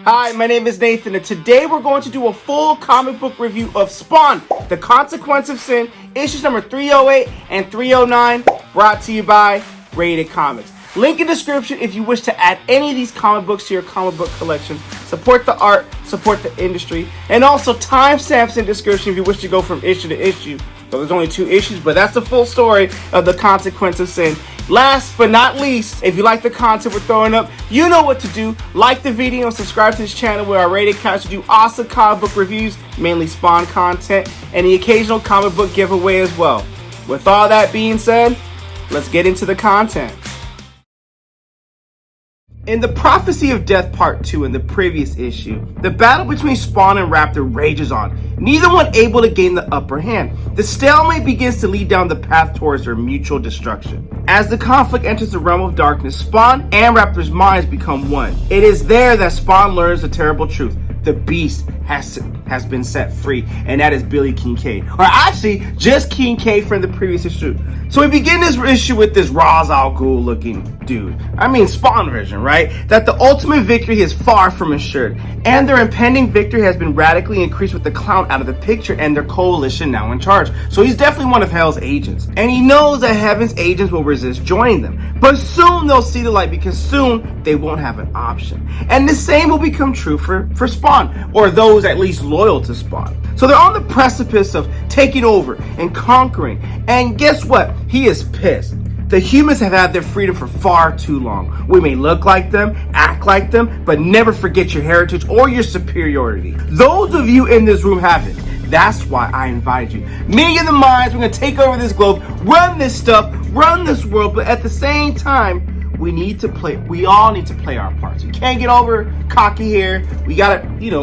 Hi, my name is Nathan, and today we're going to do a full comic book review of Spawn, The Consequence of Sin, issues number 308 and 309, brought to you by Rated Comics. Link in description if you wish to add any of these comic books to your comic book collection. Support the art, support the industry, and also timestamps in description if you wish to go from issue to issue. So there's only 2 issues, but that's the full story of The Consequence of Sin. Last but not least, if you like the content we're throwing up, you know what to do. Like the video and subscribe to this channel where our Rated Cats do awesome comic book reviews, mainly Spawn content, and the occasional comic book giveaway as well. With all that being said, let's get into the content. In the Prophecy of Death Part 2 in the previous issue, the battle between Spawn and Raptor rages on, neither one able to gain the upper hand. The stalemate begins to lead down the path towards their mutual destruction. As the conflict enters the realm of darkness, Spawn and Raptor's minds become one. It is there that Spawn learns the terrible truth. The beast has been set free, and that is Billy Kincaid. Or actually, just Kincaid from the previous issue. So we begin this issue with this Ra's al Ghul looking dude. I mean Spawn version, right? That the ultimate victory is far from assured. And their impending victory has been radically increased with the clown out of the picture and their coalition now in charge. So he's definitely one of Hell's agents. And he knows that Heaven's agents will resist joining them. But soon they'll see the light because soon they won't have an option. And the same will become true for Spawn, or those at least loyal to Spawn. So they're on the precipice of taking over and conquering. And guess what? He is pissed. The humans have had their freedom for far too long. We may look like them, act like them, but never forget your heritage or your superiority. Those of you in this room haven't. That's why I invited you. Meeting of the minds, we're going to take over this globe, run this stuff, run this world, but at the same time, we all need to play our parts. We can't get over cocky here. We gotta,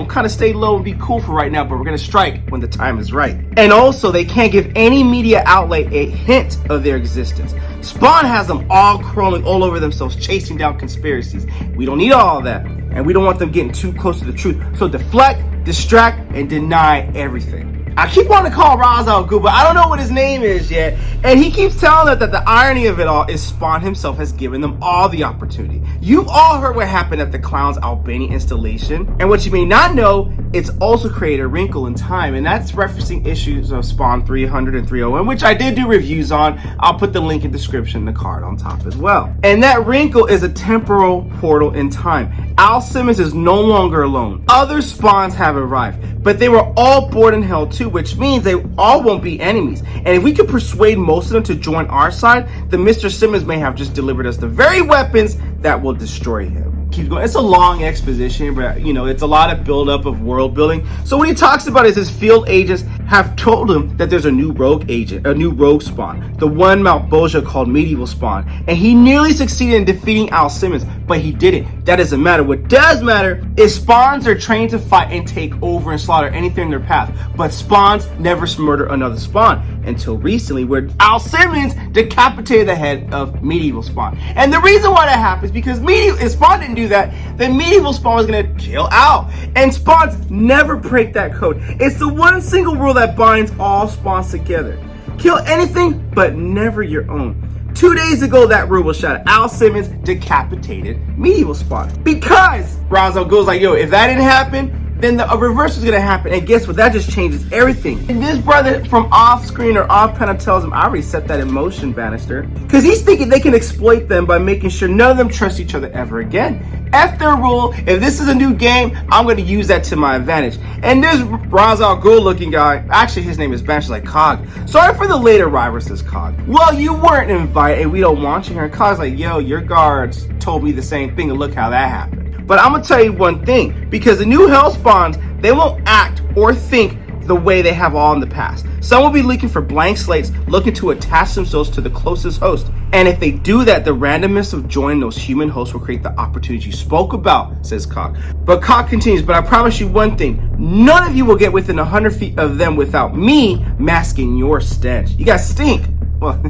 kind of stay low and be cool for right now, but we're gonna strike when the time is right. And also, they can't give any media outlet a hint of their existence. Spawn has them all crawling all over themselves, chasing down conspiracies. We don't need all of that, and we don't want them getting too close to the truth. So deflect, distract, and deny everything. I keep wanting to call Ra's al Ghul, but I don't know what his name is yet. And he keeps telling us that the irony of it all is Spawn himself has given them all the opportunity. You've all heard what happened at the Clown's Albania installation. And what you may not know, it's also created a wrinkle in time. And that's referencing issues of Spawn 300 and 301, which I did do reviews on. I'll put the link in the description, the card on top as well. And that wrinkle is a temporal portal in time. Al Simmons is no longer alone. Other Spawns have arrived, but they were all born in Hell too, which means they all won't be enemies. And if we could persuade most of them to join our side, then Mr. Simmons may have just delivered us the very weapons that will destroy him. Keep going. It's a long exposition, but it's a lot of build-up of world building. So what he talks about is his field agents have told him that there's a new rogue agent, a new rogue Spawn, the one Malboja called Medieval Spawn, and he nearly succeeded in defeating Al Simmons, but he didn't. That doesn't matter. What does matter is Spawns are trained to fight and take over and slaughter anything in their path, but Spawns never murder another Spawn until recently, where Al Simmons decapitated the head of Medieval Spawn. And the reason why that happens because if Spawn didn't do that, then Medieval Spawn was gonna kill Al. And Spawns never break that code. It's the one single rule that binds all Spawns together. Kill anything, but never your own. 2 days ago, that rule was shattered. Al Simmons decapitated Medieval Spawn. Because Ra's al Ghul's like, yo, if that didn't happen, then a reverse is going to happen. And guess what? That just changes everything. And this brother from off screen or off panel tells him, I already set that in motion, Bannister. Because he's thinking they can exploit them by making sure none of them trust each other ever again. F their rule. If this is a new game, I'm going to use that to my advantage. And this Ra's al Ghul looking guy, actually his name is Bannister, like Cog. Sorry for the late arrival, says Cog. Well, you weren't invited and we don't want you here. And Cog's like, yo, your guards told me the same thing and look how that happened. But I'm going to tell you one thing, because the new Hell Spawns, they won't act or think the way they have all in the past. Some will be looking for blank slates, looking to attach themselves to the closest host. And if they do that, the randomness of joining those human hosts will create the opportunities you spoke about, says Cog. But Cog continues, but I promise you one thing, none of you will get within 100 feet of them without me masking your stench. You guys stink. Well,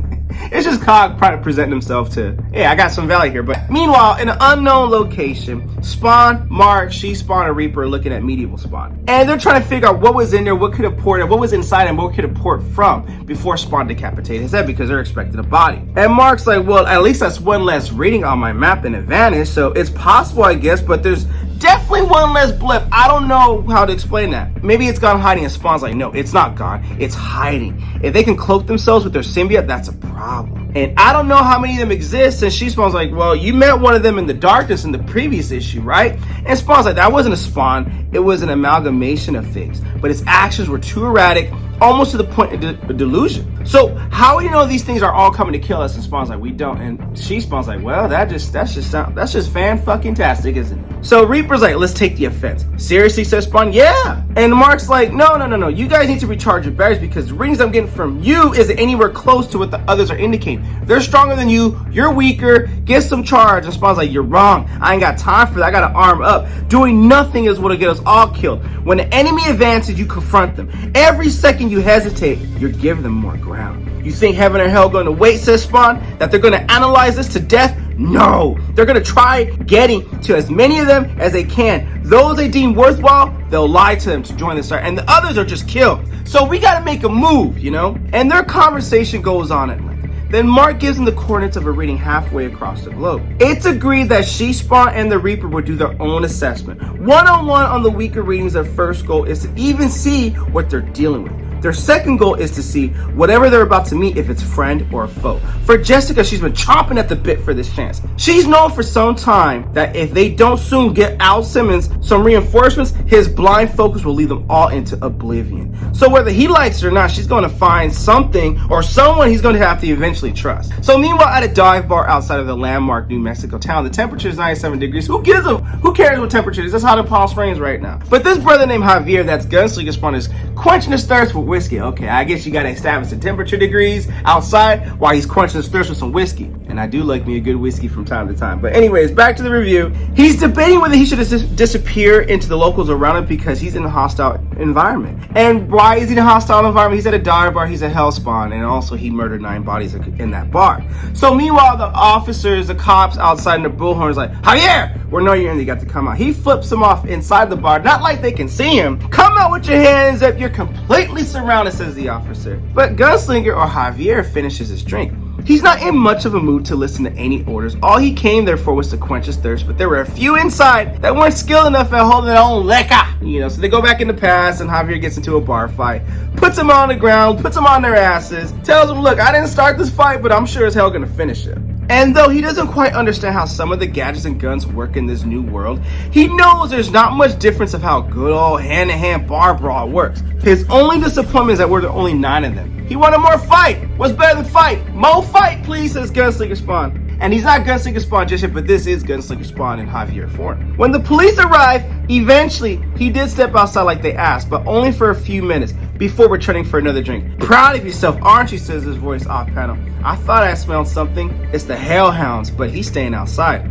It's just Cog trying to present himself to, hey, I got some value here. But meanwhile, in an unknown location, Spawn, Mark, She-Spawn, and Reaper are looking at Medieval Spawn. And they're trying to figure out what was in there, what could have poured, what was inside, and what could have poured from before Spawn decapitated his head, because they're expecting a body. And Mark's like, well, at least that's one less reading on my map than advantage, so it's possible, I guess, but there's definitely one less blip. I don't know how to explain that. Maybe it's gone hiding, and Spawn's like, no, it's not gone, it's hiding. If they can cloak themselves with their symbiote, that's a problem. And I don't know how many of them exist, and She-Spawn's like, well, you met one of them in the darkness in the previous issue, right? And Spawn's like, that wasn't a spawn, it was an amalgamation of things. But its actions were too erratic, almost to the point of delusion. So how do you know these things are all coming to kill us? And Spawn's like, we don't. And She-Spawn's like, well, that's just fan-fucking-tastic, isn't it? So Reaper's like, let's take the offense. Seriously, says Spawn, yeah. And Mark's like, no, you guys need to recharge your batteries, because the readings I'm getting from you isn't anywhere close to what the others are indicating. They're stronger than you, you're weaker, get some charge. And Spawn's like, you're wrong, I ain't got time for that, I gotta arm up. Doing nothing is what'll get us all killed. When the enemy advances, you confront them. Every second you hesitate, you're giving them more ground. You think heaven or hell going to wait, says Spawn, that they're going to analyze this to death? No, they're going to try getting to as many of them as they can. Those they deem worthwhile, they'll lie to them to join the start, and the others are just killed. So we got to make a move, you know? And their conversation goes on at length. Then Mark gives them the coordinates of a reading halfway across the globe. It's agreed that She-Spawn and the Reaper will do their own assessment. One-on-one on the weaker readings. Their first goal is to even see what they're dealing with. Their second goal is to see whatever they're about to meet, if it's friend or foe. For Jessica, she's been chomping at the bit for this chance. She's known for some time that if they don't soon get Al Simmons some reinforcements, his blind focus will lead them all into oblivion. So whether he likes it or not, she's going to find something or someone he's going to have to eventually trust. So meanwhile, at a dive bar outside of the landmark New Mexico town, the temperature is 97 degrees. Who cares what temperature it is? That's hot in Palm Springs right now. But this brother named Javier, that's Gunslinger Spawn, is quenching his thirst with whiskey. Okay, I guess you gotta establish the temperature degrees outside while he's quenching his thirst with some whiskey. And I do like me a good whiskey from time to time. But anyways, back to the review. He's debating whether he should disappear into the locals around him because he's in a hostile environment. And why is he in a hostile environment? He's at a dive bar, he's a hellspawn, and also he murdered 9 bodies in that bar. So meanwhile, the officers, the cops outside in the bullhorns like, Javier, well, no, you're in, you got to come out. He flips him off inside the bar, not like they can see him. Come out with your hands up, you're completely surrounded, says the officer. But Gunslinger, or Javier, finishes his drink. He's not in much of a mood to listen to any orders. All he came there for was to quench his thirst, but there were a few inside that weren't skilled enough at holding their own liquor. You know, so they go back in the past, and Javier gets into a bar fight, puts them on the ground, puts them on their asses, tells them, look, I didn't start this fight, but I'm sure as hell gonna finish it. And though he doesn't quite understand how some of the gadgets and guns work in this new world, he knows there's not much difference of how good old hand-to-hand bar brawl works. His only disappointment is that we're the only 9 of them. He wanted more fight. What's better than fight? More fight, please, says Gunslinger Spawn. And he's not Gunslinger Spawn just yet, but this is Gunslinger Spawn in Javier form. When the police arrive, eventually, he did step outside like they asked, but only for a few minutes before returning for another drink. Proud of yourself, aren't you, says his voice off panel. I thought I smelled something. It's the Hellhounds, but he's staying outside.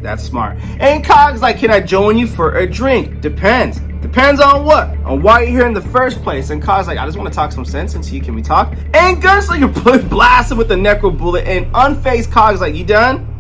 That's smart. And Cog's like, can I join you for a drink? Depends. Depends on what? On why you're here in the first place. And Cog's like, I just want to talk some sense into you. Can we talk? And Gunslinger blasts him with the necro bullet, and unfazed Cog's like, you done?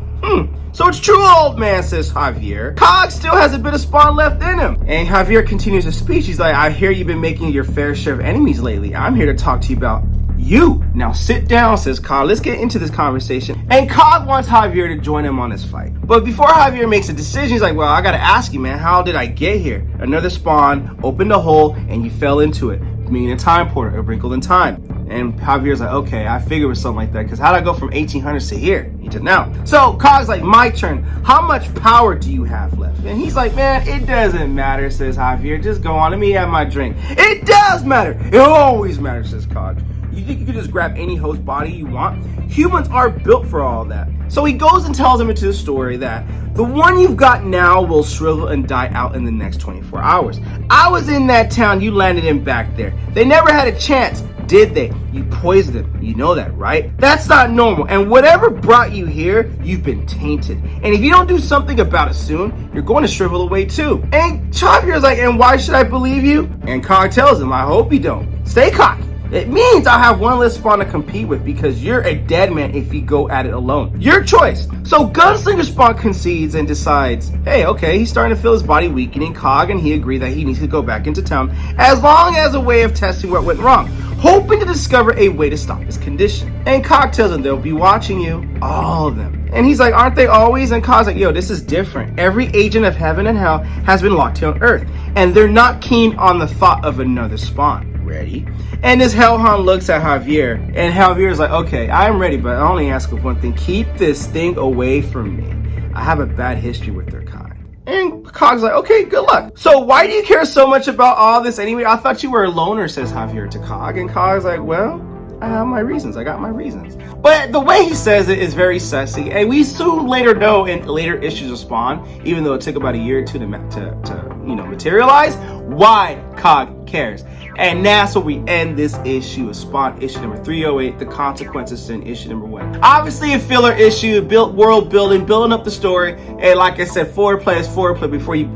So it's true, old man, says Javier. Cog still has a bit of Spawn left in him. And Javier continues his speech. He's like, I hear you've been making your fair share of enemies lately. I'm here to talk to you about you. Now sit down, says Cog. Let's get into this conversation. And Cog wants Javier to join him on his fight. But before Javier makes a decision, he's like, well, I gotta ask you, man, how did I get here? Another spawn opened a hole and you fell into it. Meaning a time portal, a wrinkled in time. And Javier's like, okay, I figured it was something like that, because how'd I go from 1800s to here? He didn't know. So Cog's like, my turn. How much power do you have left? And he's like, man, it doesn't matter, says Javier. Just go on, let me have my drink. It does matter. It always matters, says Cog. You think you can just grab any host body you want? Humans are built for all that. So he goes and tells him into the story that the one you've got now will shrivel and die out in the next 24 hours. I was in that town you landed in back there. They never had a chance, did they? You poisoned them. You know that, right? That's not normal. And whatever brought you here, you've been tainted. And if you don't do something about it soon, you're going to shrivel away too. And Javier's like, and why should I believe you? And Cog tells him, I hope you don't. Stay cocky. It means I'll have one less spawn to compete with because you're a dead man if you go at it alone. Your choice. So Gunslinger Spawn concedes and decides, hey, okay, he's starting to feel his body weakening. Cog and he agree that he needs to go back into town as long as a way of testing what went wrong, hoping to discover a way to stop his condition. And Cog tells him they'll be watching you, all of them. And he's like, aren't they always? And Cog's like, yo, this is different. Every agent of heaven and hell has been locked here on Earth, and they're not keen on the thought of another spawn. Ready? And this Hellhound looks at Javier, and Javier's like, okay, I'm ready, but I only ask of one thing. Keep this thing away from me. I have a bad history with their kind. And Cog's like, okay, good luck. So why do you care so much about all this anyway? I thought you were a loner, says Javier to Cog. And Cog's like, well, I have my reasons. I got my reasons. But the way he says it is very sussy. And we soon later know in later issues of Spawn, even though it took about a year or two to materialize, why Cog cares. And that's where we end this issue of Spawn, issue number 308, The Consequences in issue number 1. Obviously a filler issue, built world building, building up the story, and like I said, foreplay is foreplay before you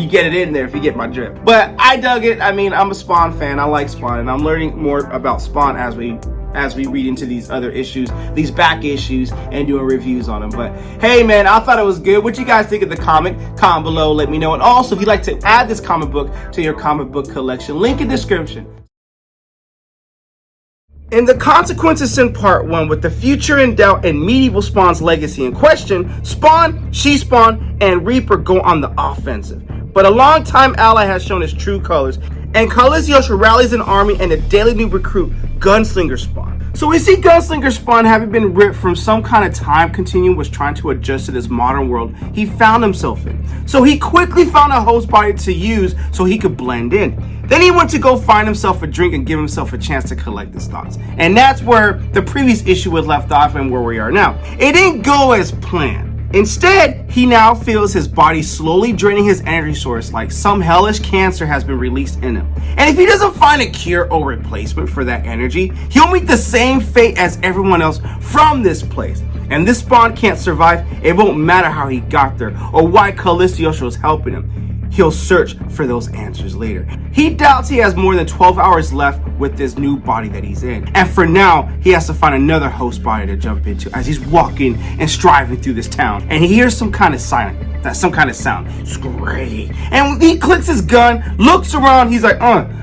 get it in there, if you get my drift. But I dug it. I mean, I'm a Spawn fan. I like Spawn, and I'm learning more about Spawn as we read into these other issues, these back issues, and doing reviews on them. But hey, man, I thought it was good. What you guys think of the comic? Comment below, let me know. And also, if you'd like to add this comic book to your comic book collection, link in description. In The Consequences in Part 1, with the future in doubt and medieval Spawn's legacy in question, Spawn, She-Spawn, and Reaper go on the offensive. But a longtime ally has shown his true colors, and Cogliostro rallies an army and a daily new recruit, Gunslinger Spawn. So we see Gunslinger Spawn, having been ripped from some kind of time continuum, was trying to adjust to this modern world he found himself in. So he quickly found a host body to use so he could blend in. Then he went to go find himself a drink and give himself a chance to collect his thoughts. And that's where the previous issue was left off and where we are now. It didn't go as planned. Instead, he now feels his body slowly draining his energy source, like some hellish cancer has been released in him. And if he doesn't find a cure or replacement for that energy, he'll meet the same fate as everyone else from this place. And this Spawn can't survive. It won't matter how he got there or why Cogliostro is helping him. He'll search for those answers later. He doubts he has more than 12 hours left with this new body that he's in. And for now, he has to find another host body to jump into as he's walking and striving through this town. And he hears some kind of sound. It's great. And he clicks his gun, looks around, he's like,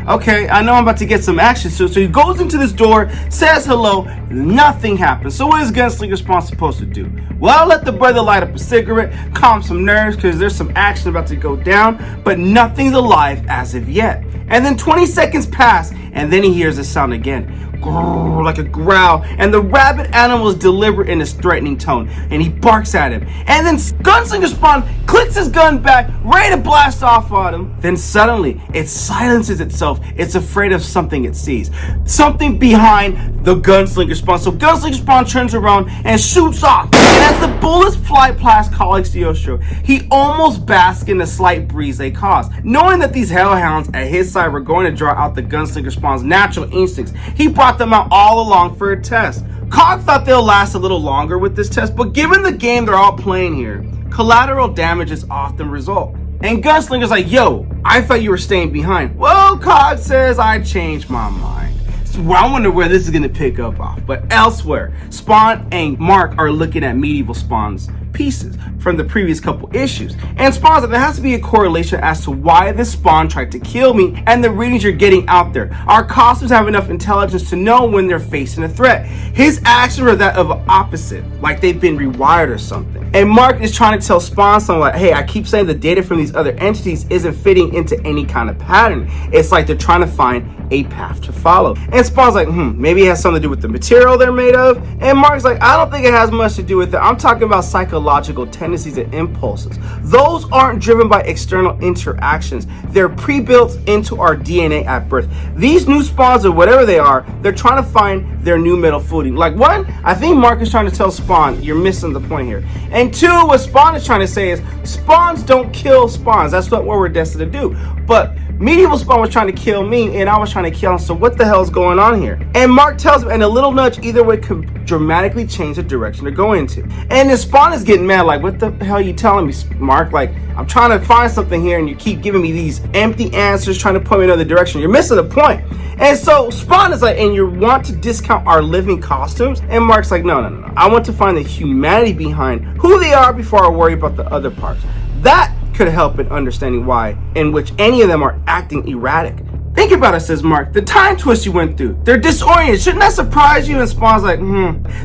okay, I know I'm about to get some action. So he goes into this door, says hello, nothing happens. So what is Gunslinger Spawn supposed to do? Well, let the brother light up a cigarette, calm some nerves because there's some action about to go down, but nothing's alive as of yet. And then 20 seconds pass, and then he hears a sound again. Grrr, like a growl, and the rabid animal is deliberate in his threatening tone, and he barks at him. And then Gunslinger Spawn clicks his gun back, ready to blast off on him. Then suddenly, it silences itself. It's afraid of something it sees. Something behind the Gunslinger Spawn. So Gunslinger Spawn turns around and shoots off. And as the bullets fly past Cogliostro, he almost basks in the slight breeze they cause. Knowing that these hellhounds at his side were going to draw out the Gunslinger Spawn's natural instincts, he brought them out all along for a test. Cog thought they'll last a little longer with this test, but given the game they're all playing here, collateral damages often result. And Gunslinger's like, yo, I thought you were staying behind. Well, Cog says, I changed my mind. So I wonder where this is going to pick up off. But elsewhere, Spawn and Mark are looking at medieval Spawn's pieces from the previous couple issues. And Spawn said there has to be a correlation as to why this Spawn tried to kill me and the readings you're getting out there. Our costumes have enough intelligence to know when they're facing a threat. His actions are that of an opposite, like they've been rewired or something. And Mark is trying to tell Spawn something like, hey, I keep saying the data from these other entities isn't fitting into any kind of pattern. It's like they're trying to find a path to follow. And Spawn's like, maybe it has something to do with the material they're made of. And Mark's like, I don't think it has much to do with it. I'm talking about psychological tendencies and impulses. Those aren't driven by external interactions. They're pre-built into our DNA at birth. These new Spawns, or whatever they are, they're trying to find their new middle footing. Like, one, I think Mark is trying to tell Spawn, you're missing the point here. And two, what Spawn is trying to say is, Spawns don't kill Spawns. That's what we're destined to do. But medieval Spawn was trying to kill me, and I was trying to kill him, so what the hell is going on here? And Mark tells him, and a little nudge either way could dramatically change the direction they're going into. And the Spawn is getting mad, like, what the hell are you telling me, Mark? Like, I'm trying to find something here, and you keep giving me these empty answers, trying to point me in another direction. You're missing the point. And so Spawn is like, and you want to discount our living costumes? And Mark's like, no. I want to find the humanity behind who they are before I worry about the other parts. That could help in understanding why in which any of them are acting erratic. Think about it, says Mark. The time twist you went through. They're disoriented. Shouldn't that surprise you? And Spawn's like,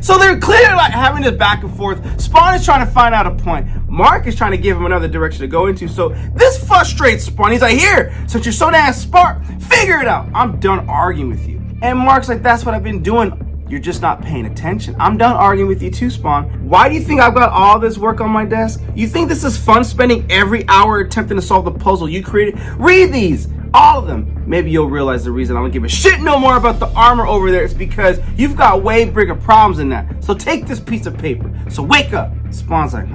So they're clearly like having this back and forth. Spawn is trying to find out a point. Mark is trying to give him another direction to go into. So this frustrates Spawn. He's like, here, since you're so damn smart, figure it out. I'm done arguing with you. And Mark's like, that's what I've been doing. You're just not paying attention. I'm done arguing with you too, Spawn. Why do you think I've got all this work on my desk? You think this is fun, spending every hour attempting to solve the puzzle you created? Read these, all of them. Maybe you'll realize the reason I don't give a shit no more about the armor over there is because you've got way bigger problems than that. So take this piece of paper. So wake up. Spawn's like,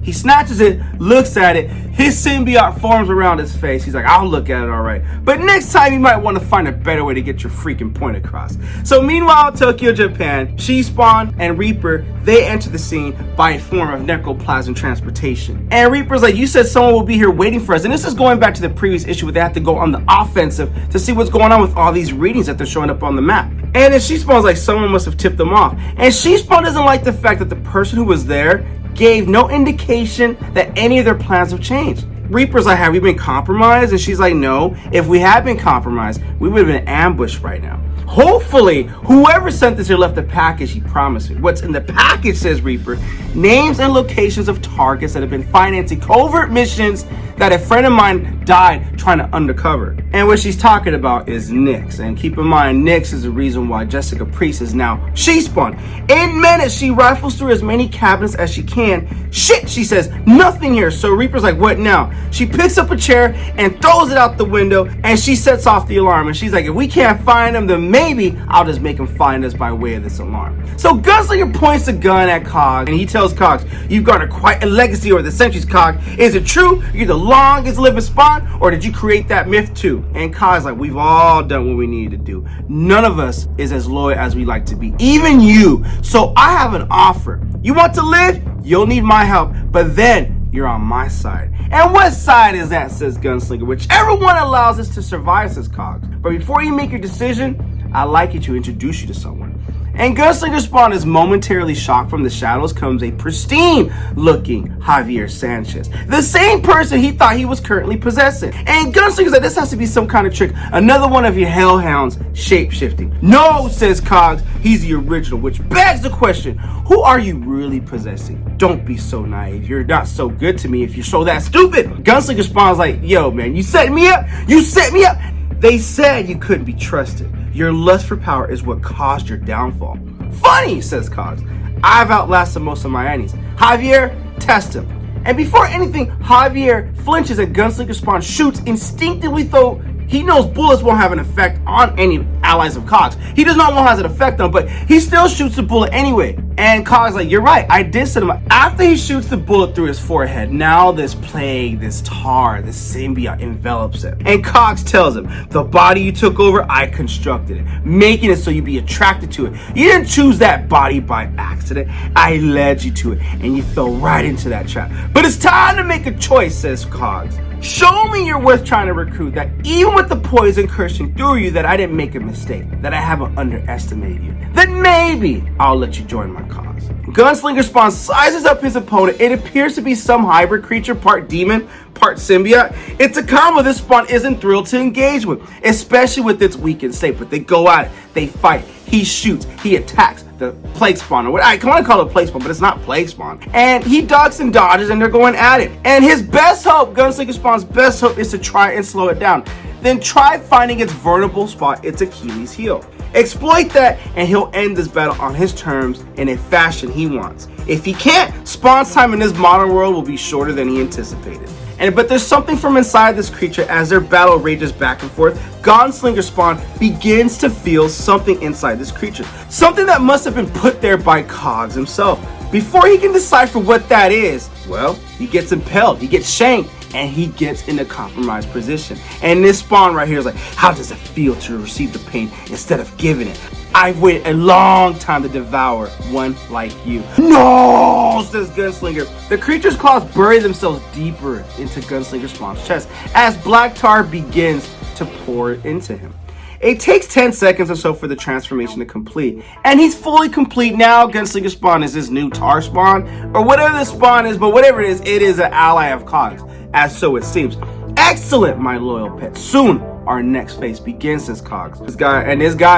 He snatches it, looks at it, his symbiote forms around his face. He's like, I'll look at it, all right. But next time you might want to find a better way to get your freaking point across. So meanwhile, Tokyo, Japan, She, Spawn, and Reaper, they enter the scene by a form of necroplasm transportation. And Reaper's like, you said someone will be here waiting for us. And this is going back to the previous issue where they have to go on the offensive to see what's going on with all these readings that they're showing up on the map. And then She Spawn's like, someone must have tipped them off. And She Spawn doesn't like the fact that the person who was there gave no indication that any of their plans have changed. Reaper's like, have we been compromised? And she's like, no, if we had been compromised, we would have been ambushed right now. Hopefully, whoever sent this here left a package he promised me. What's in the package, says Reaper, names and locations of targets that have been financing covert missions that a friend of mine died trying to undercover. And what she's talking about is Nyx. And keep in mind, Nyx is the reason why Jessica Priest is now She Spawn. In minutes, she rifles through as many cabinets as she can. Shit, she says, nothing here. So Reaper's like, what now? She picks up a chair and throws it out the window, and she sets off the alarm. And she's like, if we can't find them, then maybe I'll just make them find us by way of this alarm. So Gunslinger points the gun at Cog, and he tells Cog, you've garnered quite a legacy over the centuries, Cog. Is it true you're the longest living Spawn, or did you create that myth too? And Cog's like, we've all done what we needed to do. None of us is as loyal as we like to be, even you. So I have an offer. You want to live? You'll need my help, but then you're on my side. And what side is that, says Gunslinger? Whichever one allows us to survive, says Cogs. But before you make your decision, I'd like you to introduce you to someone. And Gunslinger Spawn is momentarily shocked. From the shadows comes a pristine looking Javier Sanchez, the same person he thought he was currently possessing. And Gunslinger's like, this has to be some kind of trick, another one of your hellhounds shape-shifting. No, says Cogs, he's the original, which begs the question, who are you really possessing? Don't be so naive. You're not so good to me if you're so that stupid. Gunslinger Spawn's like, yo man, you set me up. You set me up. They said you couldn't be trusted. Your lust for power is what caused your downfall. Funny, says Cogs. I've outlasted most of my enemies. Javier, test him. And before anything, Javier flinches and Gunslinger Spawn shoots instinctively, though he knows bullets won't have an effect on any allies of Cogs. He does not know how it has an effect on, but he still shoots the bullet anyway. And Cog's like, you're right, I did set him up. After he shoots the bullet through his forehead, now this plague, this tar, this symbiote envelops him. And Cogs tells him, the body you took over, I constructed it, making it so you'd be attracted to it. You didn't choose that body by accident. I led you to it, and you fell right into that trap. But it's time to make a choice, says Cogs. Show me you're worth trying to recruit, that even with the poison coursing through you, that I didn't make a mistake, that I haven't underestimated you. Then maybe I'll let you join my cause. Gunslinger Spawn sizes up his opponent. It appears to be some hybrid creature, part demon, part symbiote. It's a combo this Spawn isn't thrilled to engage with, especially with its weakened state. But they go at it, they fight, he shoots, he attacks. The Plague Spawn, or I want to call it Plague Spawn, but it's not Plague Spawn. And he ducks and dodges, and they're going at it. And his best hope, Gunslinger Spawn's best hope, is to try and slow it down. Then try finding its vulnerable spot, its Achilles heel. Exploit that, and he'll end this battle on his terms in a fashion he wants. If he can't, Spawn's time in this modern world will be shorter than he anticipated. But there's something from inside this creature. As their battle rages back and forth, Gunslinger Spawn begins to feel something inside this creature. Something that must have been put there by Cogs himself. Before he can decipher what that is, well, he gets impaled, he gets shanked, and he gets in a compromised position. And this Spawn right here is like, how does it feel to receive the pain instead of giving it? I've waited a long time to devour one like you. No, says Gunslinger. The creature's claws bury themselves deeper into Gunslinger Spawn's chest as black tar begins to pour into him. It takes 10 seconds or so for the transformation to complete, and he's fully complete now. Gunslinger Spawn is his new tar spawn, or whatever the spawn is, but whatever it is an ally of Cogs, as so it seems. Excellent, my loyal pet. Soon, our next phase begins, says Cogs. This guy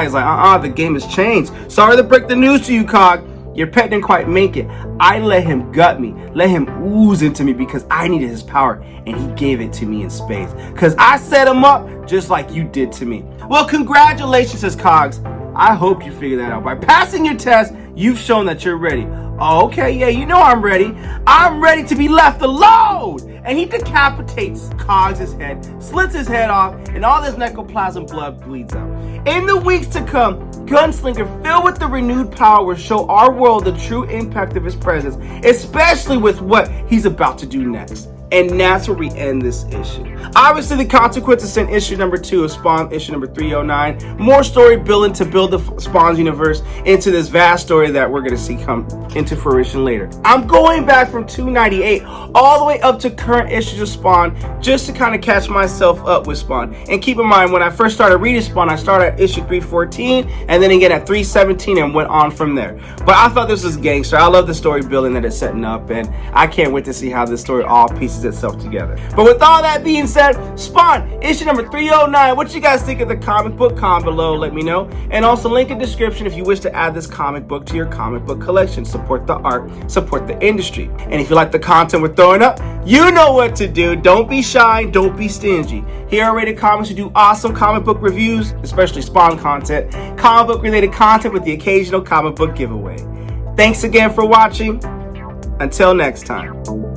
is like, the game has changed. Sorry to break the news to you, Cog. Your pet didn't quite make it. I let him gut me, let him ooze into me because I needed his power, and he gave it to me in spades. Because I set him up just like you did to me. Well, congratulations, says Cogs. I hope you figure that out. By passing your test, you've shown that you're ready. Oh, okay, yeah, you know I'm ready. I'm ready to be left alone. And he decapitates Cogs' head, slits his head off, and all this necroplasm blood bleeds out. In the weeks to come, Gunslinger, filled with the renewed power, will show our world the true impact of his presence, especially with what he's about to do next. And that's where we end this issue. Obviously, the consequences in issue number 2 of Spawn, issue number 309. More story building to build the Spawn's universe into this vast story that we're going to see come into fruition later. I'm going back from 298 all the way up to current issues of Spawn just to kind of catch myself up with Spawn. And keep in mind, when I first started reading Spawn, I started at issue 314 and then again at 317 and went on from there. But I thought this was gangster. I love the story building that it's setting up, and I can't wait to see how this story all pieces itself together. But with all that being said, Spawn, issue number 309. What you guys think of the comic book? Comment below, let me know. And also link in description if you wish to add this comic book to your comic book collection. Support the art, support the industry. And if you like the content we're throwing up, you know what to do. Don't be shy, don't be stingy. Here at Rated Comics, we do awesome comic book reviews, especially Spawn content, comic book related content with the occasional comic book giveaway. Thanks again for watching. Until next time.